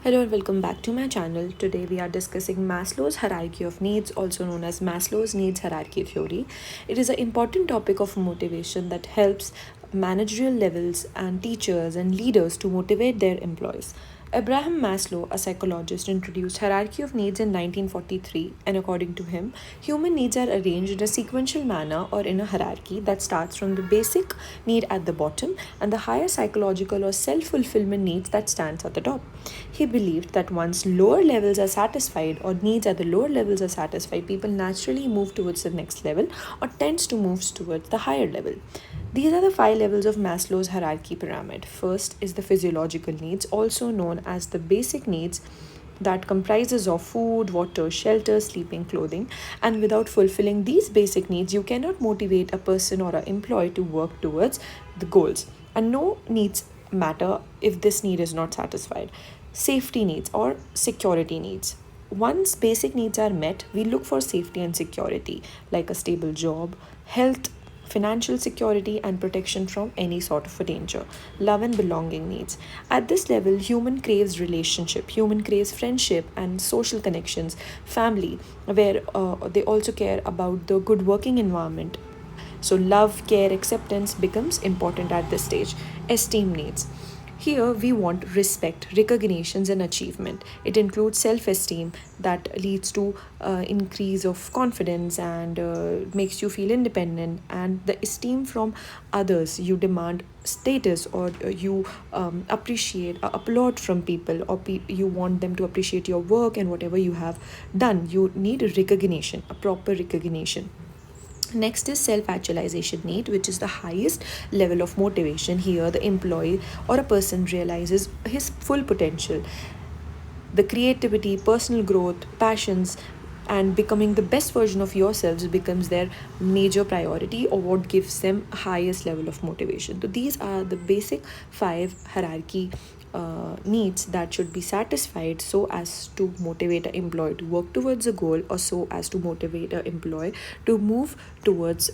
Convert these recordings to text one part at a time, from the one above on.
Hello and welcome back to my channel. Today we are discussing Maslow's hierarchy of needs, also known as Maslow's needs hierarchy theory. It is an important topic of motivation that helps managerial levels and teachers and leaders to motivate their employees. Abraham Maslow, a psychologist, introduced hierarchy of needs in 1943, and according to him, human needs are arranged in a sequential manner or in a hierarchy that starts from the basic need at the bottom and the higher psychological or self-fulfillment needs that stands at the top. He believed that once lower levels are satisfied or needs at the lower levels are satisfied, people naturally move towards the next level or tends to move towards the higher level. These are the five levels of Maslow's hierarchy pyramid. First is the physiological needs, also known as the basic needs, that comprises of food, water, shelter, sleeping, clothing, and without fulfilling these basic needs, you cannot motivate a person or an employee to work towards the goals. And no needs matter if this need is not satisfied. Safety needs or security needs. Once basic needs are met, we look for safety and security, like a stable job, health, financial security, and protection from any sort of a danger. Love and belonging needs. At this level, human craves relationship, human craves friendship and social connections, family, where they also care about the good working environment. So love, care, acceptance becomes important at this stage. Esteem needs. Here we want respect, recognitions, and achievement. It includes self-esteem that leads to increase of confidence and makes you feel independent, and the esteem from others. You demand status or you appreciate applaud from people, or you want them to appreciate your work and whatever you have done. You need a recognition, a proper recognition. Next is self actualization need, which is the highest level of motivation. Here, the employee or a person realizes his full potential. The creativity, personal growth, passions, and becoming the best version of yourselves becomes their major priority, or what gives them highest level of motivation. So these are the basic five hierarchy needs that should be satisfied so as to motivate an employee to work towards a goal, or so as to motivate an employee to move towards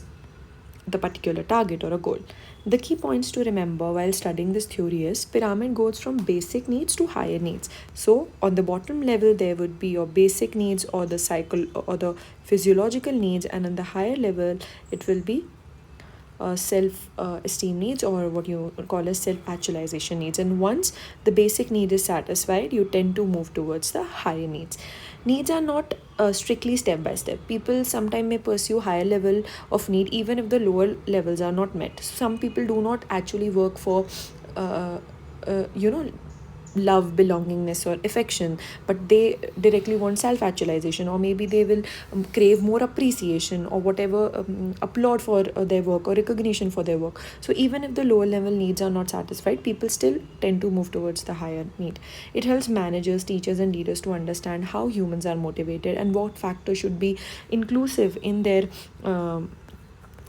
the particular target or a goal. The key points to remember while studying this theory is pyramid goes from basic needs to higher needs. So on the bottom level there would be your basic needs or the cycle or the physiological needs, and on the higher level it will be self esteem needs, or what you call as self actualization needs. And once the basic need is satisfied, you tend to move towards the higher needs. Needs are not strictly step by step. People sometimes may pursue higher level of need even if the lower levels are not met. Some people do not actually work for uh, you know love, belongingness, or affection, but they directly want self actualization, or maybe they will crave more appreciation or whatever, applaud for their work or recognition for their work. So even if the lower level needs are not satisfied, people still tend to move towards the higher need. It helps managers, teachers, and leaders to understand how humans are motivated and what factors should be inclusive in their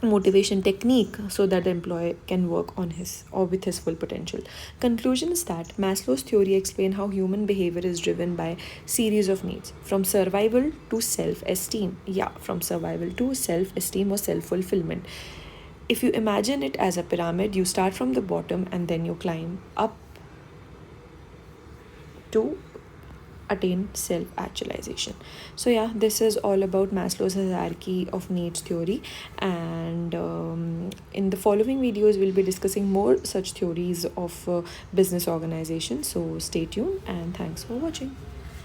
motivation technique so that the employee can work on his or with his full potential. Conclusion is that Maslow's theory explains how human behavior is driven by series of needs, from survival to self-esteem. Yeah, from survival to self-esteem or self-fulfillment. If you imagine it as a pyramid, you start from the bottom and then you climb up to attain self actualization. So, yeah, this is all about Maslow's hierarchy of needs theory. And in the following videos, we'll be discussing more such theories of business organization. So, stay tuned and thanks for watching.